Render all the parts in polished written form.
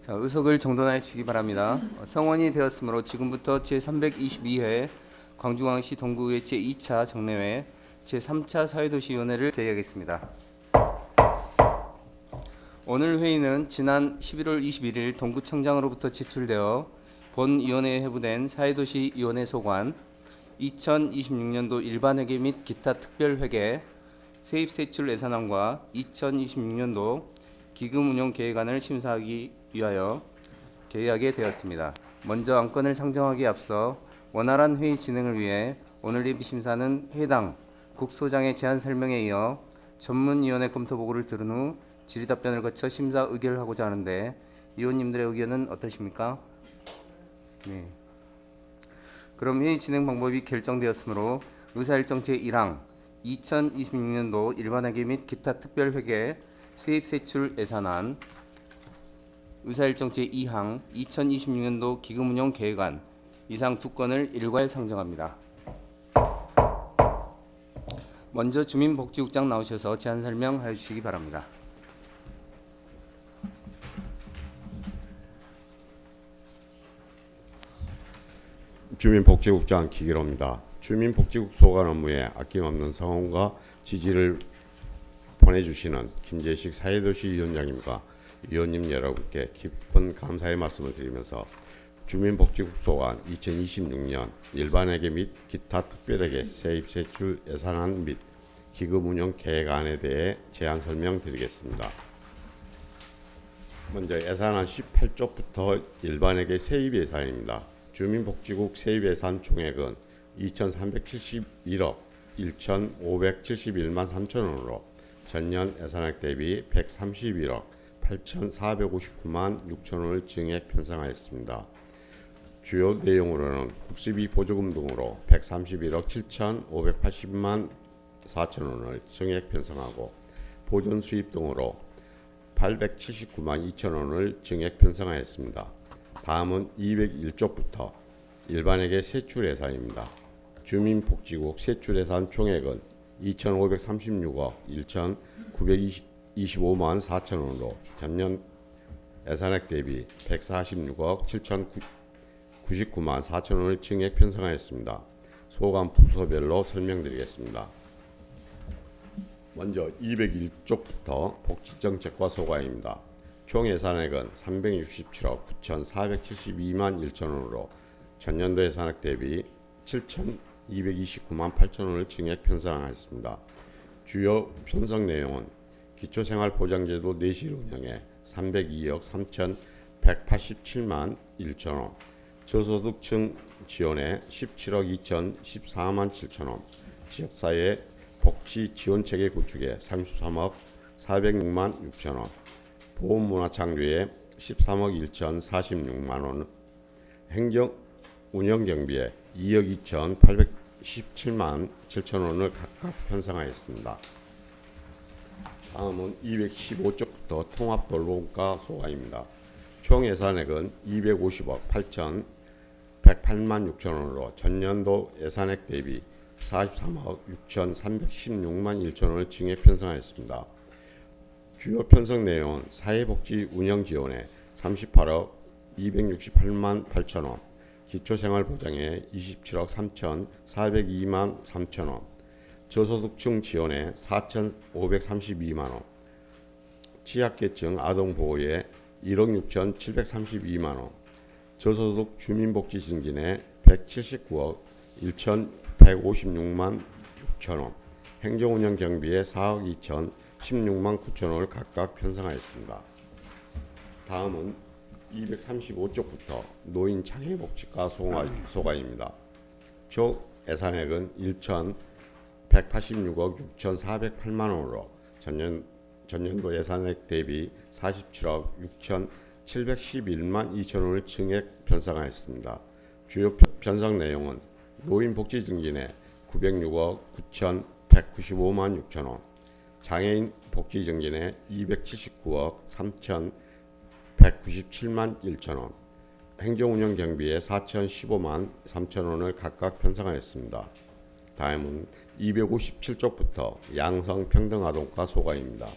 자, 의석을 정돈해 주시기 바랍니다. 성원이 되었으므로 지금부터 제322회 광주광역시 동구의 제2차 정례회 제3차 사회도시위원회를 개의하겠습니다. 오늘 회의는 지난 11월 21일 동구청장으로부터 제출되어 본위원회에 회부된 사회도시위원회 소관 2026년도 일반회계 및 기타 특별회계 세입세출 예산안과 2026년도 기금운용계획안을 심사하기 위하여 개의하게 되었습니다. 먼저 안건을 상정하기에 앞서 원활한 회의 진행을 위해 오늘 예비 심사는 해당 국소장의 제안 설명에 이어 전문위원회 검토 보고를 들은 후 질의답변을 거쳐 심사 의결하고자 하는데 위원님들의 의견은 어떠십니까? 네. 그럼 회의 진행 방법이 결정되었으므로 의사일정 제1항 2026년도 일반회계 및 기타 특별회계 세입세출 예산안, 의사일정 제2항 2026년도 기금운용 계획안 이상 두 건을 일괄 상정합니다. 먼저 주민복지국장 나오셔서 제안 설명해 주시기 바랍니다. 주민복지국장 기기로입니다. 주민복지국 소관 업무에 아낌없는 성원과 지지를 보내주시는 김재식 사회도시위원장님과 위원님 여러분께 깊은 감사의 말씀을 드리면서 주민복지국 소관 2026년 일반회계 및 기타 특별회계 세입세출 예산안 및 기금운용 계획안에 대해 제안 설명드리겠습니다. 먼저 예산안 18조부터 일반회계 세입 예산입니다. 주민복지국 세입예산 총액은 2,371억 1,571만 3천 원으로 전년 예산액 대비 131억 8,459만 6천 원을 증액 편성하였습니다. 주요 내용으로는 국수비 보조금 등으로 131억 7,580만 4천 원을 증액 편성하고 보존 수입 등으로 879만 2천 원을 증액 편성하였습니다. 다음은 201조부터 일반회계 세출 예산입니다. 주민복지국 세출 예산 총액은 2,536억 1,925만 4천 원으로 전년 예산액 대비 146억 7,099만 4천 원을 증액 편성하였습니다. 소관 부서별로 설명드리겠습니다. 먼저 201조부터 복지정책과 소관입니다. 총 예산액은 367억 9,472만 1천 원으로 전년도 예산액 대비 7,229만 8천 원을 증액 편성하였습니다. 주요 편성 내용은 기초생활보장제도 내실 운영에 302억 3,187만 1천 원, 저소득층 지원에 17억 2,014만 7천 원, 지역사회 복지 지원체계 구축에 33억 406만 6천 원, 보험문화 창조에 13억 1,046만 원, 행정 운영 경비에 2억 2,817만 7천 원을 각각 편성하였습니다. 다음은 215쪽부터 통합돌봄과 소관입니다. 총 예산액은 250억 8,108만 6천 원으로 전년도 예산액 대비 43억 6,316만 1천 원을 증액 편성하였습니다. 주요 편성 내용은 사회복지 운영 지원에 38억 268만 8천 원, 기초생활보장에 27억 3,402만 3천 원, 저소득층 지원에 4,532만 원, 취약계층 아동보호에 1억 6,732만 원, 저소득 주민복지 증진에 179억 1,156만 6천 원, 행정운영 경비에 4억 2,016만 9천 원을 각각 편성하였습니다. 다음은 235쪽부터 노인 장애복지과 소관입니다. 총 예산액은 1,186억 6,408만 원으로 전년도 예산액 대비 47억 6,711만 2천 원을 증액 편성하였습니다. 주요 편성 내용은 노인복지 증진에 906억 9,195만 6천 원, 장애인 복지 증진에 279억 3,197만 1천 원, 행정운영 경비에 4,015만 3천 원을 각각 편성하였습니다. 다음은 257쪽부터 양성평등아동과 소관입니다.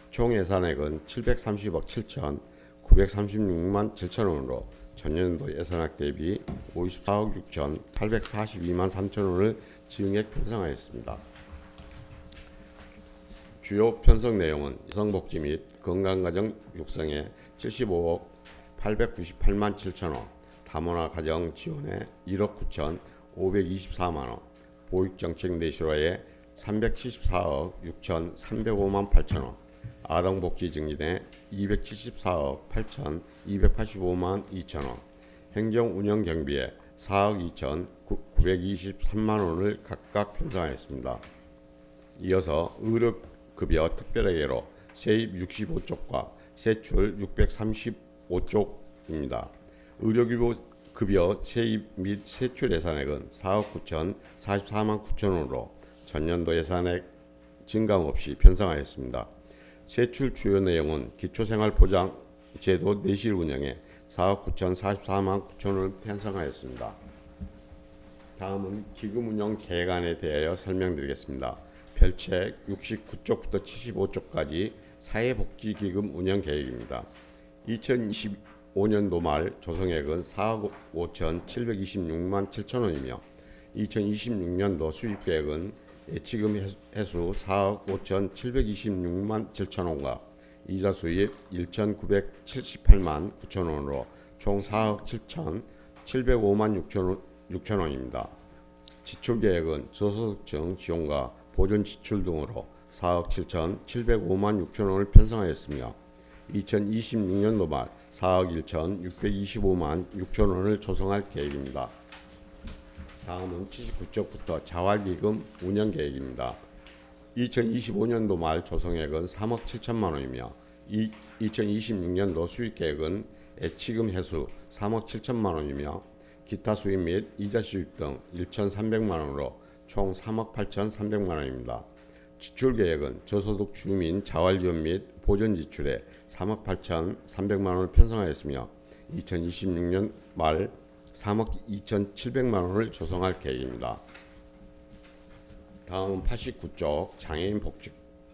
총 예산액은 730억 7천 936만 7천 원으로 전년도 예산액 대비 54억 6,842만 3천 원을 증액 편성하였습니다. 주요 편성 내용은 여성복지 및 건강가정 육성에 75억 898만 7천 원, 다문화 가정 지원에 1억 9,524만 원, 보육정책 내실화에 374억 6,305만 8천 원, 아동복지 증진에 274억 8,285만 2천 원, 행정운영경비에 4억 2,923만 원을 각각 편성하였습니다. 이어서 의료급여 특별회계로 세입 65쪽과 세출 635쪽입니다. 의료급여 세입 및 세출 예산액은 4억 9,044만 9천 원으로 전년도 예산액 증감 없이 편성하였습니다. 세출 주요 내용은 기초생활보장제도 내실 운영에 4억 9,044만 9천 원을 편성하였습니다. 다음은 기금 운영 계획안에 대하여 설명드리겠습니다. 별책 69쪽부터 75쪽까지 사회복지기금 운영 계획입니다. 2025년도 말 조성액은 4억 5,726만 7천 원이며 2026년도 수입계획은 예치금 해수 4억 5,726만 7천 원과 이자 수입 1,978만 9천 원으로 총 4억 7,705만 6천 원입니다. 지출계획은 저소득층 지원과 보존 지출 등으로 4억 7,705만 6천 원을 편성하였으며 2026년도 말 4억 1,625만 6천 원을 조성할 계획입니다. 다음은 79쪽부터 자활기금 운영계획입니다. 2025년도 말 조성액은 3억 7천만 원이며 2026년도 수익계획은 예치금 해수 3억 7천만 원이며 기타 수입 및 이자 수입 등 1,300만 원으로 총 3억 8,300만 원입니다. 지출 계획은 저소득 주민 자활지원 및 보전 지출에 3억 8,300만 원을 편성하였으며 2026년 말 3억 2,700만 원을 조성할 계획입니다. 다음은 89쪽 장애인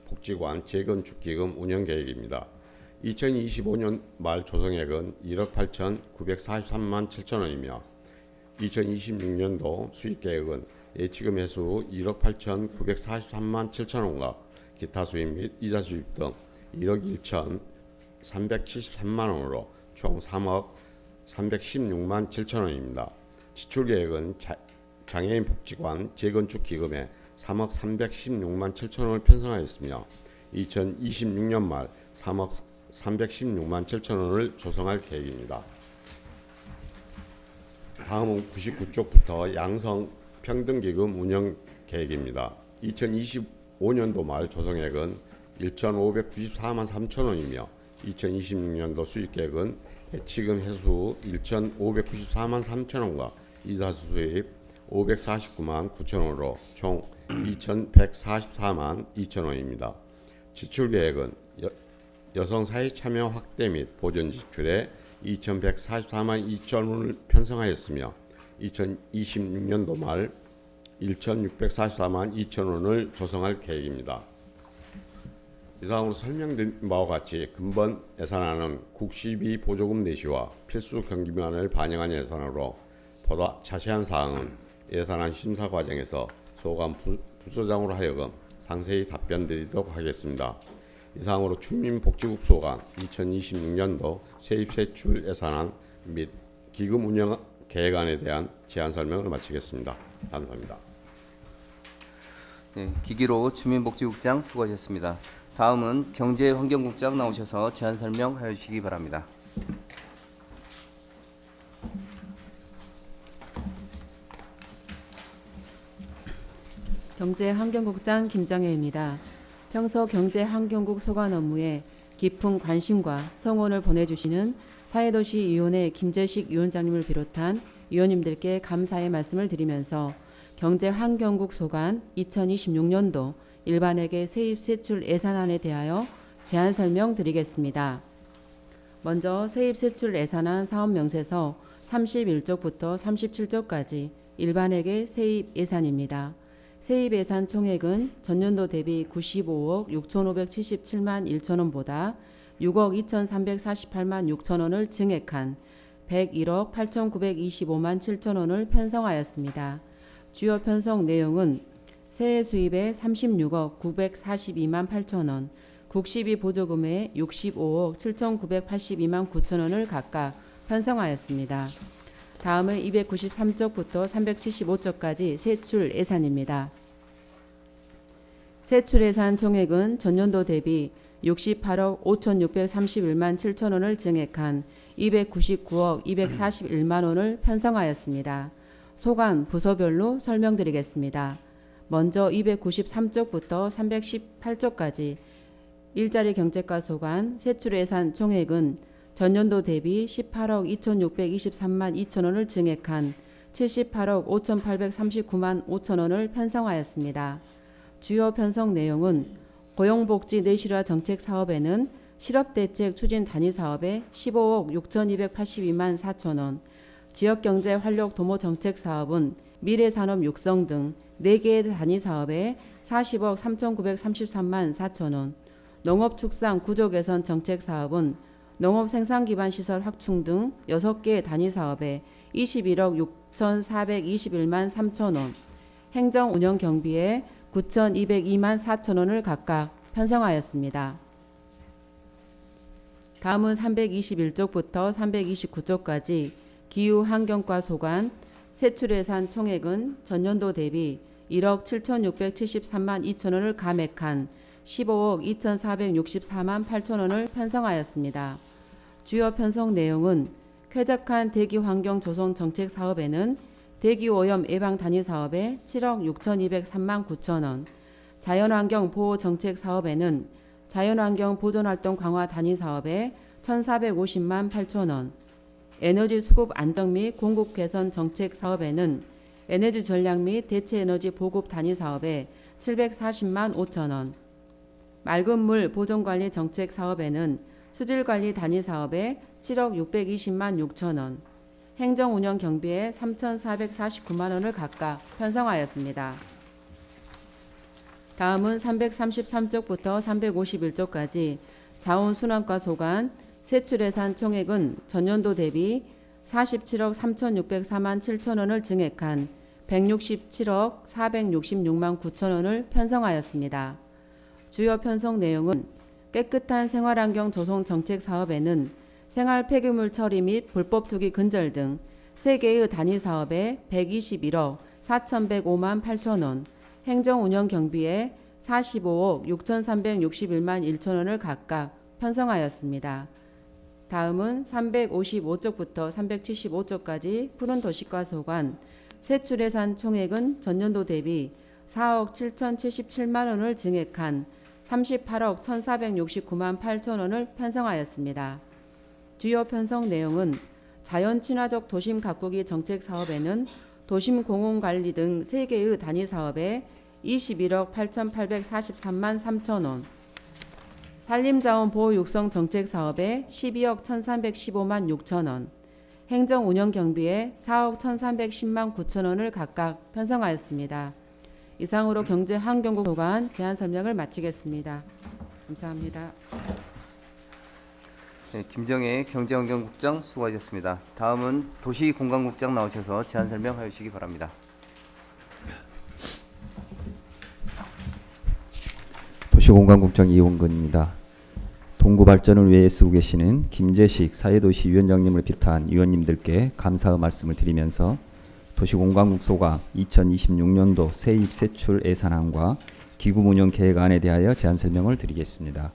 복지관 재건축 기금 운영 계획입니다. 2025년 말 조성액은 1억 8,943만 7천 원이며 2026년도 수익 계획은 예치금 해수 1억 8,943만 7천 원과 기타 수입 및 이자 수입 등 1억 1,373만 원으로 총 3억 316만 7천 원입니다. 지출 계획은 장애인 복지관 재건축 기금에 3억 316만 7천 원을 편성하였으며 2026년 말 3억 316만 7천 원을 조성할 계획입니다. 다음은 99쪽부터 양성 평등기금 운영 계획입니다. 2025년도 말 조성액은 1,594만 3천 원이며 2026년도 수익 계획은 예치금 해수 1,594만 3천 원과 이자 수입 549만 9천 원으로 총 2,144만 2천 원입니다. 지출 계획은 여성 사회 참여 확대 및 보전 지출에 2,144만 2천 원을 편성하였으며 2026년도 말 1,644만 2천 원을 조성할 계획입니다. 이상으로 설명드린 바와 같이 근본 예산안은 국시비 보조금 내시와 필수 경비만을 반영한 예산으로 보다 자세한 사항은 예산안 심사 과정에서 소관 부서장으로 하여금 상세히 답변드리도록 하겠습니다. 이상으로 주민복지국 소관 2026년도 세입세출 예산안 및 기금 운영 계획안에 대한 제안 설명을 마치겠습니다. 감사합니다. 네, 기기로 주민복지국장 수고하셨습니다. 다음은 경제환경국장 나오셔서 제안 설명하여 주시기 바랍니다. 경제환경국장 김정혜입니다. 평소 경제환경국 소관 업무에 깊은 관심과 성원을 보내주시는 사회도시위원회 김재식 위원장님을 비롯한 위원님들께 감사의 말씀을 드리면서 경제환경국 소관 2026년도 일반회계 세입세출 예산안에 대하여 제안 설명드리겠습니다. 먼저 세입세출 예산안 사업명세서 31쪽부터 37쪽까지 일반회계 세입 예산입니다. 세입 예산 총액은 전년도 대비 95억 6,577만 1천 원보다 6억 2,348만 6천 원을 증액한 101억 8,925만 7천 원을 편성하였습니다. 주요 편성 내용은 세해 수입에 36억 942만 8천 원, 국시비 보조금에 65억 7,982만 9천 원을 각각 편성하였습니다. 다음은 293쪽부터 375쪽까지 세출 예산입니다. 세출 예산 총액은 전년도 대비 68억 5,631만 7천 원을 증액한 299억 241만 원을 편성하였습니다. 소관 부서별로 설명드리겠습니다. 먼저 293쪽부터 318쪽까지 일자리 경제과 소관 세출 예산 총액은 전년도 대비 18억 2,623만 2천 원을 증액한 78억 5,839만 5천 원을 편성하였습니다. 주요 편성 내용은 고용복지 내실화 정책 사업에는 실업대책 추진 단위 사업에 15억 6,282만 4천 원, 지역경제 활력 도모 정책 사업은 미래산업 육성 등 4개의 단위 사업에 40억 3,933만 4천 원, 농업축산 구조개선 정책 사업은 농업생산기반시설 확충 등 6개의 단위 사업에 21억 6,421만 3천 원, 행정운영경비에 9,202만 4천 원을 각각 편성하였습니다. 다음은 321쪽부터 329쪽까지 기후환경과 소관 세출예산 총액은 전년도 대비 1억 7,673만 2천 원을 감액한 15억 2,464만 8천 원을 편성하였습니다. 주요 편성 내용은 쾌적한 대기환경 조성 정책 사업에는 대기오염 예방 단위 사업에 7억 6,203만 9천 원, 자연환경 보호 정책 사업에는 자연환경 보존활동 강화 단위 사업에 1,450만 8천 원, 에너지 수급 안정 및 공급 개선 정책 사업에는 에너지 전략 및 대체 에너지 보급 단위 사업에 740만 5천 원, 맑은 물 보존관리 정책 사업에는 수질관리 단위 사업에 7억 620만 6천 원, 행정운영 경비에 3,449만 원을 각각 편성하였습니다. 다음은 333쪽부터 351쪽까지 자원순환과 소관 세출예산 총액은 전년도 대비 47억 3,604만 7천 원을 증액한 167억 466만 9천 원을 편성하였습니다. 주요 편성 내용은 깨끗한 생활환경 조성 정책 사업에는 생활 폐기물 처리 및 불법 투기 근절 등 3개의 단위 사업에 121억 4,105만 8천 원, 행정운영 경비에 45억 6,361만 1천 원을 각각 편성하였습니다. 다음은 355쪽부터 375쪽까지 푸른 도시과 소관 세출예산 총액은 전년도 대비 4억 7,077만 원을 증액한 38억 1,469만 8천 원을 편성하였습니다. 주요 편성 내용은 자연친화적 도심 가꾸기 정책 사업에는 도심 공원관리 등 3개의 단위 사업에 21억 8,843만 3천 원, 산림자원 보호 육성 정책 사업에 12억 1,315만 6천 원, 행정운영 경비에 4억 1,310만 9천 원을 각각 편성하였습니다. 이상으로 경제환경국 소관 제안 설명을 마치겠습니다. 감사합니다. 네, 김정혜 경제환경국장 수고하셨습니다. 다음은 도시공간국장 나오셔서 제안 설명해 주시기 바랍니다. 도시공간국장 이원근입니다. 동구 발전을 위해 애쓰고 계시는 김재식 사회도시위원장님을 비롯한 위원님들께 감사의 말씀을 드리면서 도시공간국 소관 2026년도 세입 세출 예산안과 기금운영 계획안에 대하여 제안 설명을 드리겠습니다.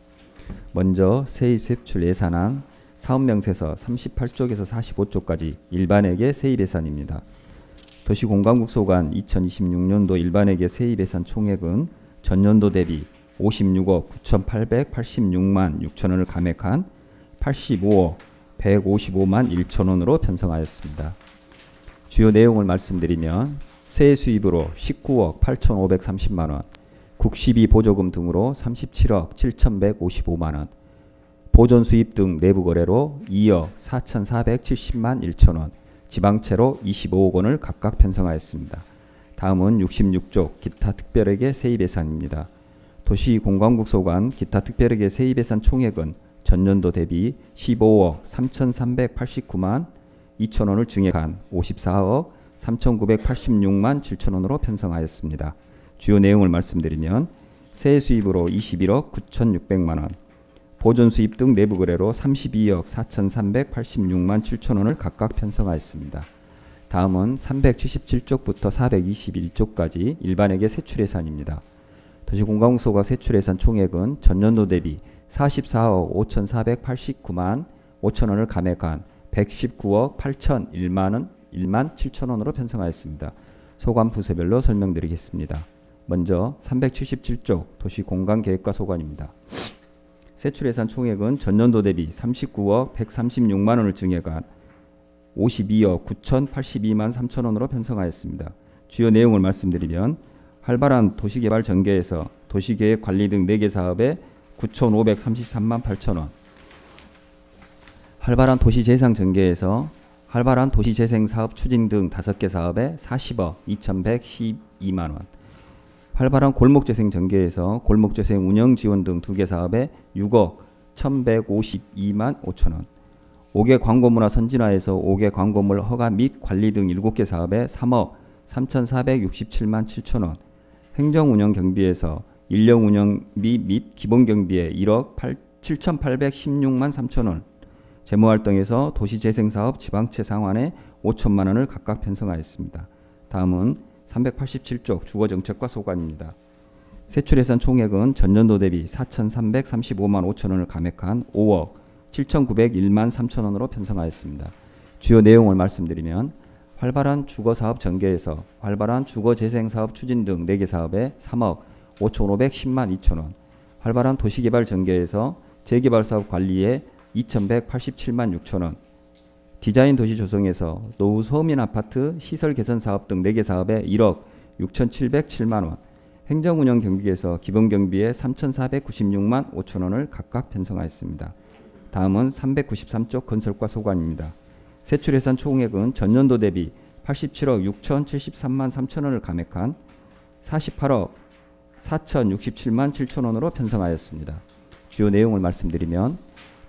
먼저 세입 세출 예산안 사업명세서 38쪽에서 45쪽까지 일반회계 세입 예산입니다. 도시공간국 소관 2026년도 일반회계 세입 예산 총액은 전년도 대비 56억 9,886만 6천 원을 감액한 85억 155만 1천 원으로 편성하였습니다. 주요 내용을 말씀드리면 세액 수입으로 19억 8,530만 원, 국시비 보조금 등으로 37억 7,155만 원, 보존 수입 등 내부 거래로 2억 4,470만 1천 원, 지방채로 25억 원을 각각 편성하였습니다. 다음은 66쪽 기타 특별회계 세입 예산입니다. 도시공간국 소관 기타 특별회계 세입 예산 총액은 전년도 대비 15억 3,389만 2천원을 증액한 54억 3,986만 7천원으로 편성하였습니다. 주요 내용을 말씀드리면 세액 수입으로 21억 9,600만원, 보존 수입 등 내부 거래로 32억 4,386만 7천원을 각각 편성하였습니다. 다음은 377쪽부터 421쪽까지 일반회계 세출예산입니다. 도시공간국소가 세출예산 총액은 전년도 대비 44억 5,489만 5천원을 감액한 119억 8,001만 7천원으로 편성하였습니다. 소관 부서별로 설명드리겠습니다. 먼저 377쪽 도시공간계획과 소관입니다. 세출예산 총액은 전년도 대비 39억 136만 원을 증액한 52억 9,082만 3천원으로 편성하였습니다. 주요 내용을 말씀드리면 활발한 도시개발 전개에서 도시계획 관리 등 4개 사업에 9,533만 8천원, 활발한 도시재생 전개에서 활발한 도시재생 사업 추진 등 5개 사업에 40억 2,112만 원, 활발한 골목재생 전개에서 골목재생 운영 지원 등 2개 사업에 6억 1,152만 5천 원, 5개 광고문화 선진화에서 5개 광고물 허가 및 관리 등 7개 사업에 3억 3,467만 7천 원, 행정운영 경비에서 인력 운영비 및 기본경비에 1억 7,816만 3천 원, 재무활동에서 도시재생사업 지방채 상환에 5천만 원을 각각 편성하였습니다. 다음은 387쪽 주거정책과 소관입니다. 세출예산 총액은 전년도 대비 4,335만 5천 원을 감액한 5억 7,901만 3천 원으로 편성하였습니다. 주요 내용을 말씀드리면 활발한 주거사업 전개에서 활발한 주거재생사업 추진 등 4개 사업에 3억 5,510만 2천 원, 활발한 도시개발 전개에서 재개발사업 관리에 2,187만 6천 원, 디자인 도시 조성에서 노후 서민 아파트 시설 개선 사업 등 4개 사업에 1억 6,707만 원, 행정운영 경비에서 기본 경비에 3,496만 5천 원을 각각 편성하였습니다. 다음은 393쪽 건설과 소관입니다. 세출예산 총액은 전년도 대비 87억 6,073만 3천 원을 감액한 48억 4,067만 7천 원으로 편성하였습니다. 주요 내용을 말씀드리면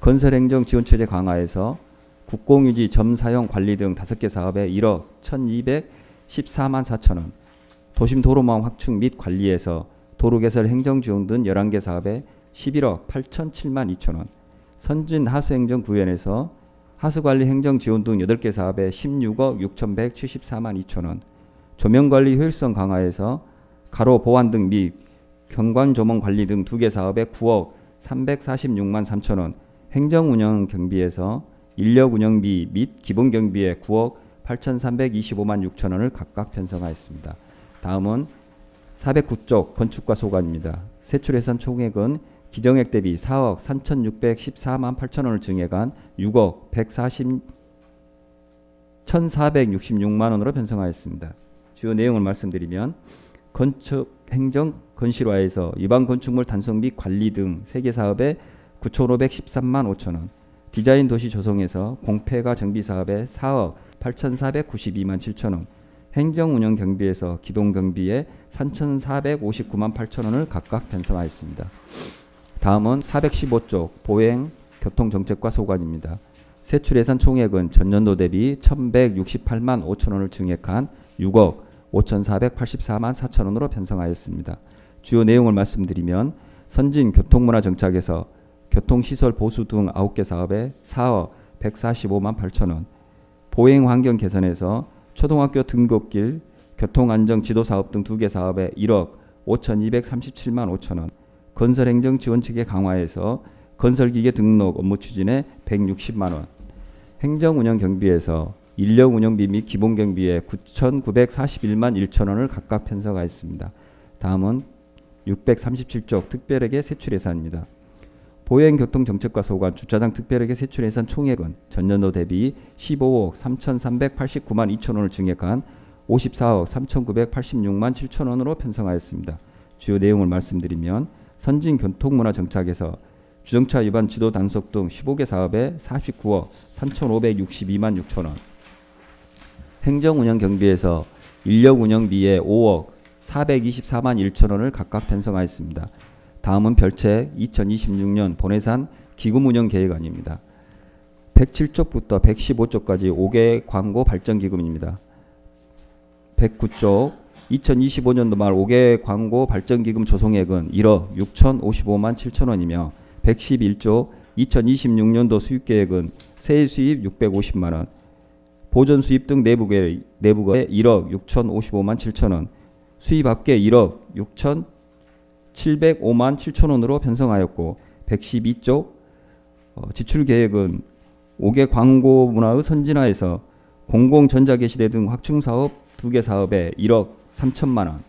건설행정 지원체제 강화에서 국공유지 점사용 관리 등 5개 사업에 1억 1,214만 4천 원, 도심 도로망 확충 및 관리에서 도로개설 행정지원 등 11개 사업에 11억 8,007만 2천 원, 선진 하수행정구현에서 하수관리 행정지원 등 8개 사업에 16억 6,174만 2천 원, 조명관리 효율성 강화에서 가로 보완 등 및 경관조망 관리 등 2개 사업에 9억 346만 3천 원, 행정운영 경비에서 인력 운영비 및 기본 경비에 9억 8,325만 6천 원을 각각 편성하였습니다. 다음은 409쪽 건축과 소관입니다. 세출예산 총액은 기정액 대비 4억 3,614만 8천 원을 증액한 6억 1,466만 원으로 편성하였습니다. 주요 내용을 말씀드리면 건축 행정 건실화에서 일반 건축물 단속 및 관리 등 3개 사업에 9,513만 5천 원, 디자인 도시 조성에서 공폐가 정비 사업에 4억 8,492만 7천 원, 행정운영 경비에서 기본 경비에 3,459만 8천 원을 각각 편성하였습니다. 다음은 415쪽 보행 교통정책과 소관입니다. 세출예산 총액은 전년도 대비 1,168만 5천 원을 증액한 6억 5,484만 4천 원으로 편성하였습니다. 주요 내용을 말씀드리면 선진 교통문화 정착에서 교통시설 보수 등 9개 사업에 4억 145만 8천 원, 보행환경 개선에서 초등학교 등굣길 교통안정 지도사업 등 2개 사업에 1억 5,237만 5천 원, 건설행정 지원체계 강화에서 건설기계 등록 업무 추진에 160만 원, 행정운영 경비에서 인력 운영비 및 기본 경비에 9,941만 1천 원을 각각 편성하였습니다. 다음은 637쪽 특별회계 세출예산입니다. 보행교통정책과 소관 주차장 특별회계 세출예산 총액은 전년도 대비 15억 3,389만 2천 원을 증액한 54억 3,986만 7천 원으로 편성하였습니다. 주요 내용을 말씀드리면 선진 교통문화 정착에서 주정차 위반 지도 단속 등 15개 사업에 49억 3,562만 6천 원, 행정운영 경비에서 인력 운영비에 5억 424만 1천 원을 각각 편성하였습니다. 다음은 별채 2026년 본해산 기금 운영 계획안입니다. 107쪽부터 115쪽까지 5개 광고 발전 기금입니다. 109쪽 2025년도 말 5개 광고 발전 기금 조성액은 1억 6,055만 7천 원이며 111쪽 2026년도 수입 계획은 세일 수입 650만 원, 보전 수입 등 내부계 1억 6,055만 7천 원, 수입 합계 1억 6,705만 7천 원으로 편성하였고 112쪽 지출 계획은 5개 광고 문화의 선진화에서 공공전자게시대 등 확충 사업 2개 사업에 1억 3천만 원,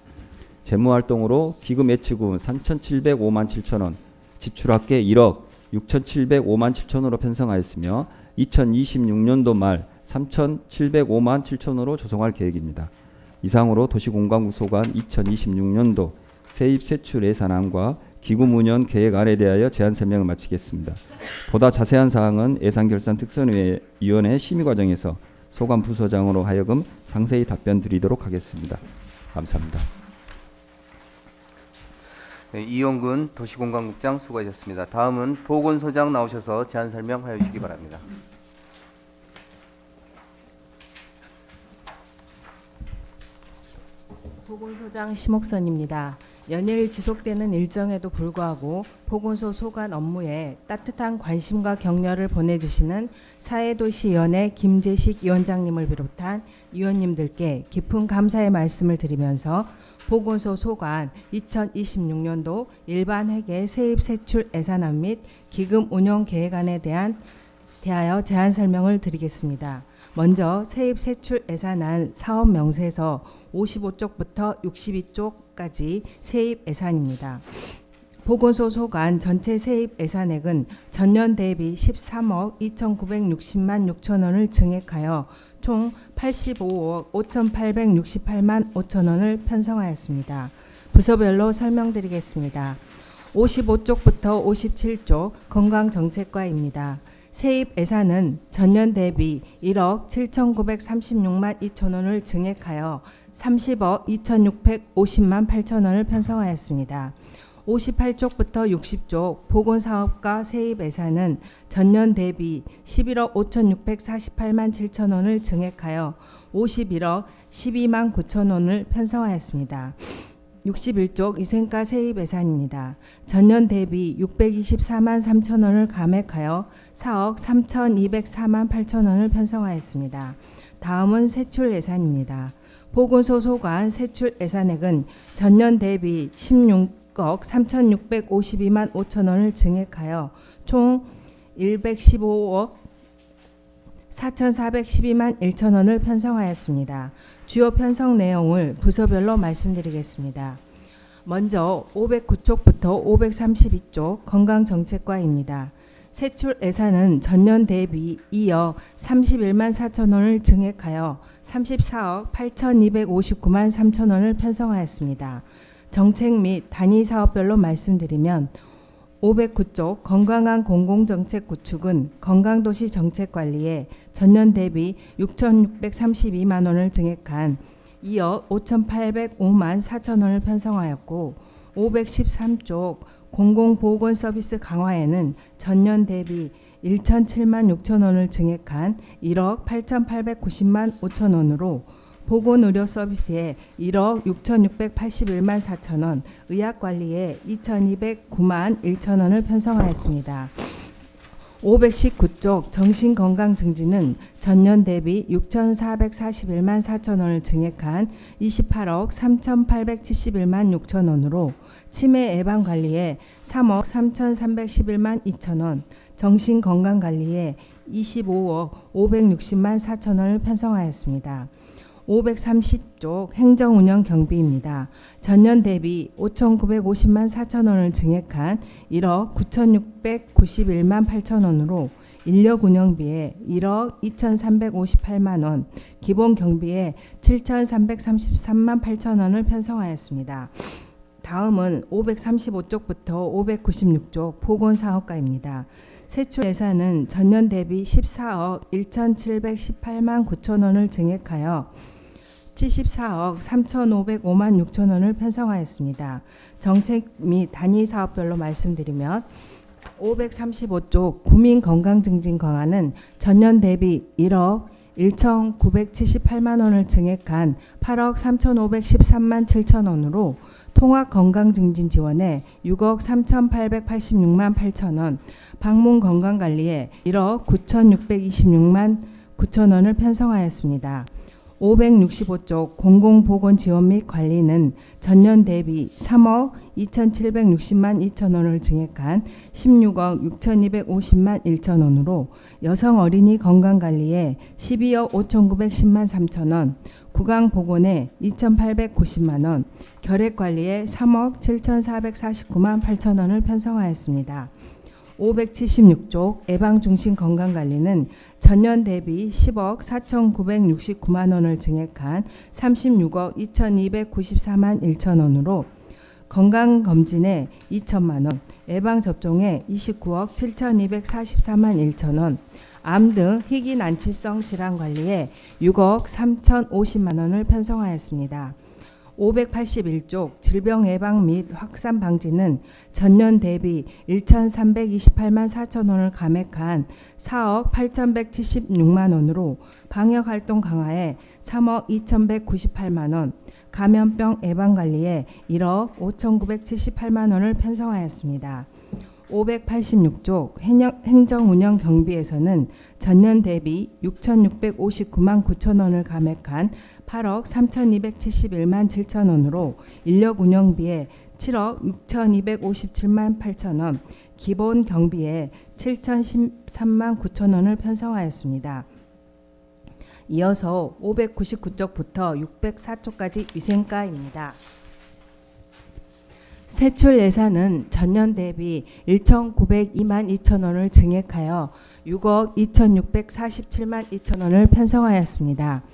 재무활동으로 기금 예치금 3,705만 7천 원, 지출 합계 1억 6,705만 7천 원으로 편성하였으며 2026년도 말 3,705만 7천 원으로 조성할 계획입니다. 이상으로 도시공간국 소관 2026년도 세입 세출 예산안과 기금 운영 계획안에 대하여 제안 설명을 마치겠습니다. 보다 자세한 사항은 예산결산특선위원회 심의 과정에서 소관 부서장으로 하여금 상세히 답변 드리도록 하겠습니다. 감사합니다. 네, 이용근 도시공간국장 수고하셨습니다. 다음은 보건소장 나오셔서 제안 설명하여 주시기 바랍니다. 보건소장 심옥선입니다. 연일 지속되는 일정에도 불구하고 보건소 소관 업무에 따뜻한 관심과 격려를 보내주시는 사회도시위원회 김재식 위원장님을 비롯한 위원님들께 깊은 감사의 말씀을 드리면서 보건소 소관 2026년도 일반회계 세입세출 예산안 및 기금 운용 계획안에 대하여 제안 설명을 드리겠습니다. 먼저 세입세출 예산안 사업 명세서 55쪽부터 62쪽까지 세입 예산입니다. 보건소 소관 전체 세입 예산액은 전년 대비 13억 2,960만 6천 원을 증액하여 총 85억 5,868만 5천 원을 편성하였습니다. 부서별로 설명드리겠습니다. 55쪽부터 57쪽 건강정책과입니다. 세입 예산은 전년 대비 1억 7,936만 2천 원을 증액하여 30억 2,650만 8천 원을 편성하였습니다. 58쪽부터 60쪽 보건사업과 세입 예산은 전년 대비 11억 5,648만 7천 원을 증액하여 51억 12만 9천 원을 편성하였습니다. 61쪽 위생과 세입 예산입니다. 전년 대비 624만 3천 원을 감액하여 4억 3,204만 8천 원을 편성하였습니다. 다음은 세출 예산입니다. 보건소 소관 세출 예산액은 전년 대비 16억 3,652만 5천 원을 증액하여 총 115억 4,412만 1천 원을 편성하였습니다. 주요 편성 내용을 부서별로 말씀드리겠습니다. 먼저 509쪽부터 532쪽 건강정책과입니다. 세출 예산은 전년 대비 2억 31만 4천 원을 증액하여 34억 8,259만 3천 원을 편성하였습니다. 정책 및 단위 사업별로 말씀드리면 509쪽 건강한 공공정책 구축은 건강도시 정책관리에 전년 대비 6,632만 원을 증액한 2억 5,805만 4천 원을 편성하였고 513쪽 공공보건서비스 강화에는 전년 대비 1,007만 6천 원을 증액한 1억 8,890만 5천 원으로 보건의료 서비스에 1억 6,681만 4천 원, 의학관리에 2,209만 1천 원을 편성하였습니다. 519쪽 정신건강증진은 전년 대비 6,441만 4천 원을 증액한 28억 3,871만 6천 원으로 치매 예방관리에 3억 3,311만 2천 원, 정신건강관리에 25억 560만 4천 원을 편성하였습니다. 530쪽 행정운영경비입니다. 전년 대비 5,950만 4천 원을 증액한 1억 9,691만 8천 원으로 인력운영비에 1억 2,358만 원, 기본경비에 7,333만 8천 원을 편성하였습니다. 다음은 535쪽부터 596쪽 보건사업과입니다. 세출 예산은 전년 대비 14억 1,718만 9천 원을 증액하여 74억 3,505만 6천 원을 편성하였습니다. 정책 및 단위 사업별로 말씀드리면 535쪽 국민건강증진 강화는 전년 대비 1억 1,978만 원을 증액한 8억 3,513만 7천 원으로 통합건강증진 지원에 6억 3,886만 8천 원, 방문건강관리에 1억 9,626만 9천 원을 편성하였습니다. 565쪽 공공보건지원 및 관리는 전년 대비 3억 2,760만 2천 원을 증액한 16억 6,250만 1천 원으로 여성 어린이 건강관리에 12억 5,910만 3천 원, 구강보건에 2,890만 원, 결핵관리에 3억 7,449만 8천 원을 편성하였습니다. 576쪽 예방중심건강관리는 전년 대비 10억 4,969만 원을 증액한 36억 2,294만 1천 원으로 건강검진에 2천만 원, 예방접종에 29억 7,244만 1천 원, 암 등 희귀난치성 질환관리에 6억 3,050만 원을 편성하였습니다. 581쪽 질병예방 및 확산 방지는 전년 대비 1,328만 4천 원을 감액한 4억 8,176만 원으로 방역활동 강화에 3억 2,198만 원, 감염병 예방관리에 1억 5,978만 원을 편성하였습니다. 586쪽 행정운영 경비에서는 전년 대비 6,659만 9천 원을 감액한 8억 3,271만 7천 원으로 인력 운영비에 7억 6,257만 8천 원, 기본 경비에 7,013만 9천 원을 편성하였습니다. 이어서 599쪽부터 604쪽까지 위생과입니다. 세출 예산은 전년 대비 1,902만 2천 원을 증액하여 6억 2,647만 2천 원을 편성하였습니다.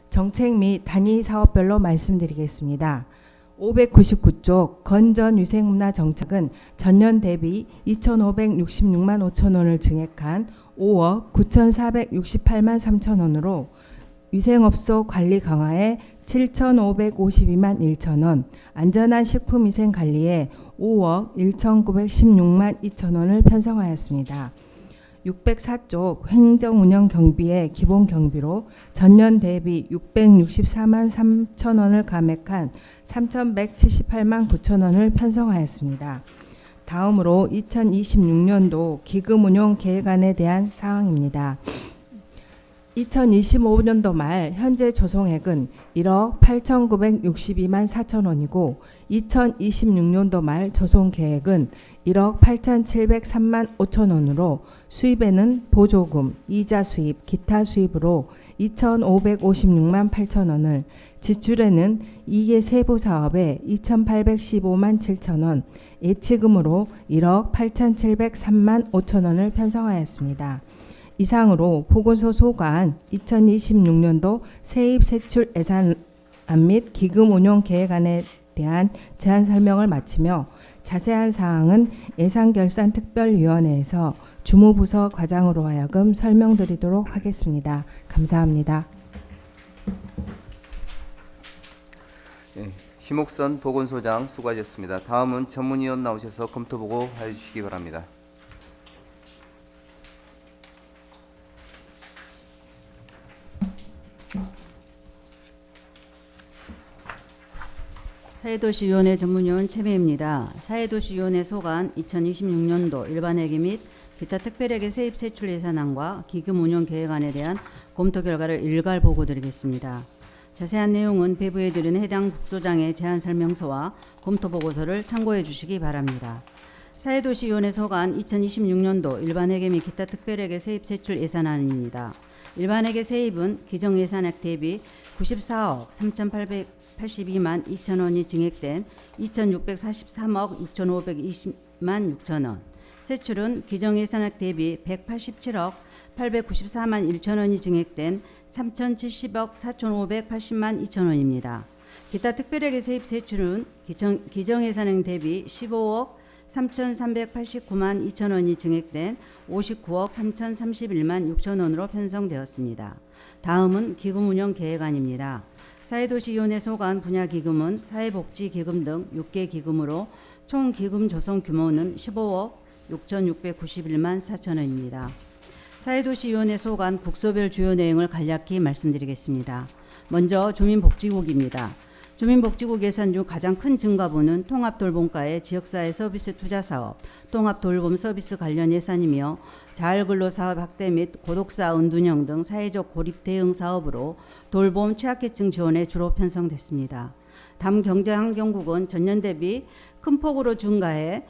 정책 및 단위 사업별로 말씀드리겠습니다. 599쪽 건전위생문화 정책은 전년 대비 2,566만 5천 원을 증액한 5억 9,468만 3천 원으로 위생업소 관리 강화에 7,552만 1천 원, 안전한 식품위생 관리에 5억 1,916만 2천 원을 편성하였습니다. 604쪽 행정운영 경비의 기본 경비로 전년 대비 664만 3천 원을 감액한 3,178만 9천 원을 편성하였습니다. 다음으로 2026년도 기금운용 계획안에 대한 사항입니다. 2025년도 말 현재 조성액은 1억 8,962만 4천 원이고 2026년도 말 조성 계획은 1억 8,703만 5천 원으로 수입에는 보조금, 이자 수입, 기타 수입으로 2,556만 8천 원을, 지출에는 2개 세부 사업에 2,815만 7천 원, 예치금으로 1억 8,703만 5천 원을 편성하였습니다. 이상으로 보건소 소관 2026년도 세입 세출 예산안 및 기금 운용 계획안에 대한 제안 설명을 마치며 자세한 사항은 예산결산특별위원회에서 주무부서 과장으로 하여금 설명드리도록 하겠습니다. 감사합니다. 예, 심옥선 보건소장 수고하셨습니다. 다음은 전문위원 나오셔서 검토보고 해주시기 바랍니다. 사회도시위원회 전문위원 최배입니다. 사회도시위원회 소관 2026년도 일반회계 및 기타 특별회계 세입 세출 예산안과 기금 운용 계획안에 대한 검토 결과를 일괄 보고드리겠습니다. 자세한 내용은 배부에 드린 해당 국소장의 제안 설명서와 검토 보고서를 참고해 주시기 바랍니다. 사회도시위원회 소관 2026년도 일반회계 및 기타 특별회계 세입 세출 예산안입니다. 일반회계 세입은 기정예산액 대비 94억 3,882만 2천 원이 증액된 2,643억 6,520만 6천 원. 세출은 기정예산액 대비 187억 894만 1천 원이 증액된 3,070억 4,580만 2천 원입니다. 기타 특별회계 세입 세출은 기정예산액 대비 15억 3,389만 2천 원이 증액된 59억 3,031만 6천 원으로 편성되었습니다. 다음은 기금운용 계획안입니다. 사회도시위원회 소관 분야기금은 사회복지기금 등 6개 기금으로 총 기금 조성 규모는 15억 6,691만 4천 원입니다. 사회도시위원회 소관 국소별 주요 내용을 간략히 말씀드리겠습니다. 먼저 주민복지국입니다. 주민복지국 예산 중 가장 큰 증가분은 통합돌봄과의 지역사회 서비스 투자사업, 통합돌봄 서비스 관련 예산이며 자활근로사업 확대 및 고독사 은둔형 등 사회적 고립 대응 사업으로 돌봄 취약계층 지원에 주로 편성됐습니다. 다음 경제환경국은 전년 대비 큰 폭으로 증가해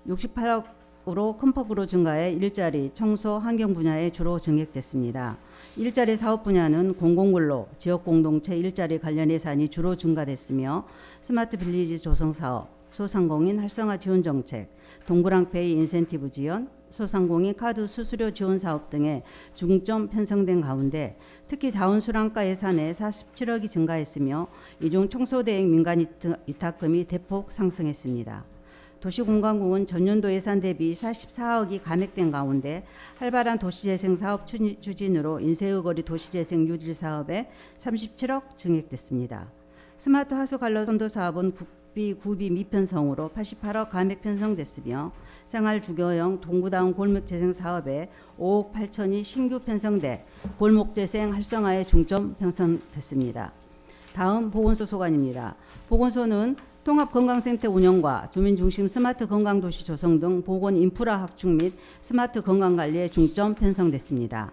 68억으로 큰 폭으로 증가해 일자리, 청소, 환경 분야에 주로 증액됐습니다. 일자리 사업 분야는 공공근로, 지역공동체 일자리 관련 예산이 주로 증가됐으며 스마트 빌리지 조성 사업, 소상공인 활성화 지원 정책, 동그랑페이 인센티브 지원, 소상공인 카드 수수료 지원 사업 등에 중점 편성된 가운데 특히 자원수랑가 예산에 47억이 증가했으며 이중 청소대행 민간 위탁금이 대폭 상승했습니다. 도시공간국은 전년도 예산 대비 44억이 감액된 가운데 활발한 도시재생 사업 추진으로 인쇄의거리 도시재생 유질 사업에 37억 증액됐습니다. 스마트 하수 관로 선도 사업은 국비 구비 미편성으로 88억 감액 편성됐으며 생활주거형 동구다운 골목재생 사업에 5억 8천이 신규 편성돼 골목재생 활성화에 중점 편성됐습니다. 다음 보건소 소관입니다. 보건소는 통합건강센터 운영과 주민중심 스마트 건강도시 조성 등 보건 인프라 확충 및 스마트 건강관리에 중점 편성됐습니다.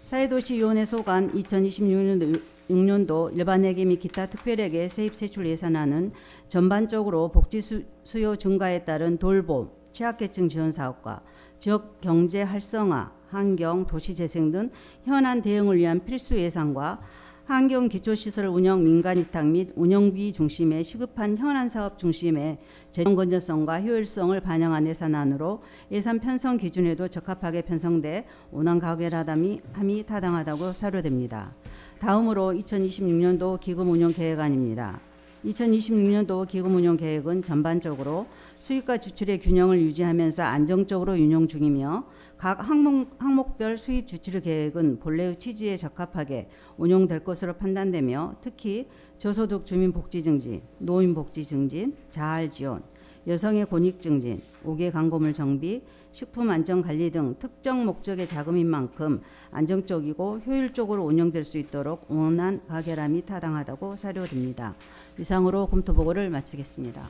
사회도시위원회 소관 2026년도 일반회계 및 기타 특별회계 세입세출 예산안은 전반적으로 복지 수요 증가에 따른 돌봄, 취약계층 지원 사업과 지역 경제 활성화, 환경, 도시재생 등 현안 대응을 위한 필수 예산과 환경 기초시설 운영 민간 위탁 및 운영비 중심의 시급한 현안 사업 중심의 재정 건전성과 효율성을 반영한 예산안으로 예산 편성 기준에도 적합하게 편성돼 원안 가결함이 타당하다고 사료됩니다. 다음으로 2026년도 기금 운영 계획안입니다. 2026년도 기금 운영 계획은 전반적으로 수입과 지출의 균형을 유지하면서 안정적으로 운영 중이며 각 항목별 수입 지출 계획은 본래의 취지에 적합하게 운용될 것으로 판단되며 특히 저소득 주민 복지 증진, 노인 복지 증진, 자활 지원, 여성의 권익 증진, 5개 광고물 정비, 식품 안전 관리 등 특정 목적의 자금인 만큼 안정적이고 효율적으로 운영될 수 있도록 원안 가결함이 타당하다고 사료됩니다. 이상으로 검토 보고를 마치겠습니다.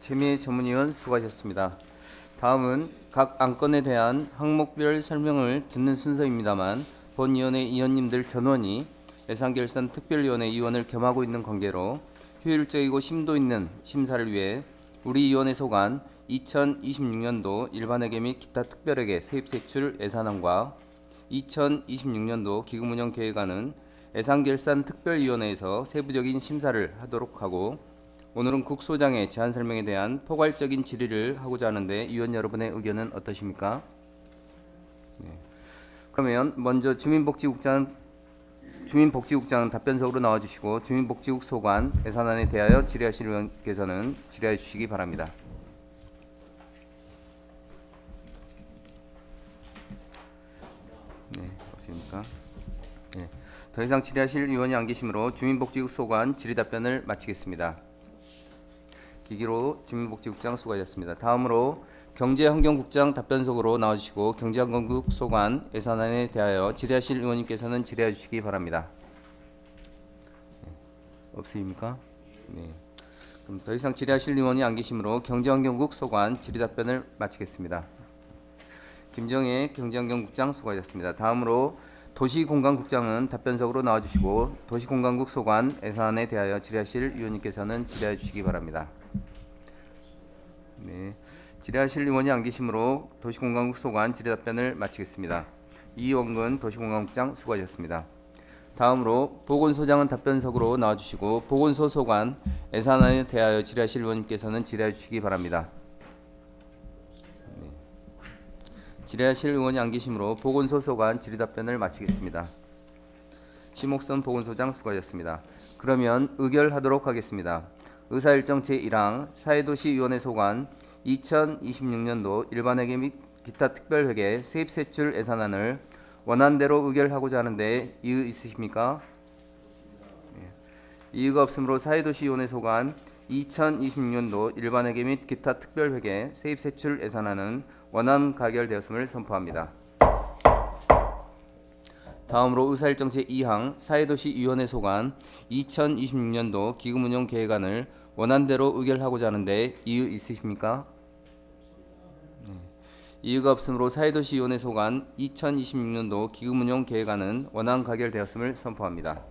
최미애 전문위원 수고하셨습니다. 다음은 각 안건에 대한 항목별 설명을 듣는 순서입니다만 본 위원회 위원님들 전원이 예산결산 특별위원회 위원을 겸하고 있는 관계로 효율적이고 심도 있는 심사를 위해 우리 위원회 소관 2026년도 일반회계 및 기타 특별회계 세입세출 예산안과 2026년도 기금운영계획안은 예산결산 특별위원회에서 세부적인 심사를 하도록 하고 오늘은 국소장의 제안 설명에 대한 포괄적인 질의를 하고자 하는데 위원 여러분의 의견은 어떠십니까? 네. 그러면 먼저 주민복지국장 답변석으로 나와주시고 주민복지국 소관 예산안에 대하여 질의하실 의원께서는 질의해 주시기 바랍니다. 네, 없습니까? 네. 더 이상 질의하실 의원이 안 계시므로 주민복지국 소관 질의 답변을 마치겠습니다. 기기로 주민복지국장 수고하셨습니다. 다음으로 경제환경국장 답변석으로 나와주시고 경제환경국 소관 예산안에 대하여 질의하실 의원님께서는 질의해 주시기 바랍니다. 네. 없으십니까? 네. 그럼 더 이상 질의하실 의원이 안 계시므로 경제환경국 소관 질의 답변을 마치겠습니다. 김정혜 경제환경국장 수고하셨습니다. 다음으로 도시공간국장은 답변석으로 나와주시고 도시공간국 소관 예산안에 대하여 질의하실 의원님께서는 질의해 주시기 바랍니다. 네, 질의하실 의원이 안 계시므로 도시공간국 소관 질의 답변을 마치겠습니다. 이원근 도시공간국장 수고하셨습니다. 다음으로 보건소장은 답변석으로 나와주시고 보건소 소관 예산안에 대하여 질의하실 의원님께서는 질의해 주시기 바랍니다. 네. 질의하실 의원이 안 계시므로 보건소 소관 질의 답변을 마치겠습니다. 심옥선 보건소장 수고하셨습니다. 그러면 의결하도록 하겠습니다. 의사일정 제1항 사회도시위원회 소관 2026년도 일반회계 및 기타 특별회계 세입세출 예산안을 원안대로 의결하고자 하는데 이의 있으십니까? 네. 이의가 없으므로 사회도시위원회 소관 2026년도 일반회계 및 기타 특별회계 세입세출 예산안은 원안 가결되었음을 선포합니다. 다음으로 의사일정 제2항 사회도시위원회 소관 2026년도 기금운용 계획안을 원안대로 의결하고자 하는데 이의 있으십니까? 네. 이의가 없으므로 사회도시위원회 소관 2026년도 기금운용 계획안은 원안 가결되었음을 선포합니다.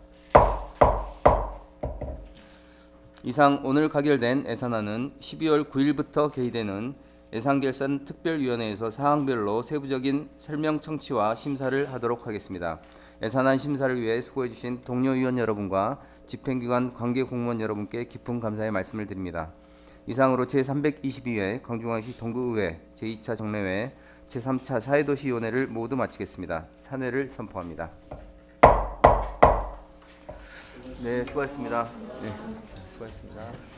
이상 오늘 가결된 예산안은 12월 9일부터 개의되는 예산결산 특별위원회에서 사항별로 세부적인 설명 청취와 심사를 하도록 하겠습니다. 예산안 심사를 위해 수고해 주신 동료 의원 여러분과 집행기관 관계 공무원 여러분께 깊은 감사의 말씀을 드립니다. 이상으로 제322회 광주광역시 동구의회 제2차 정례회 제3차 사회도시위원회를 모두 마치겠습니다. 산회를 선포합니다. 네, 수고하셨습니다. 네, 수고하셨습니다.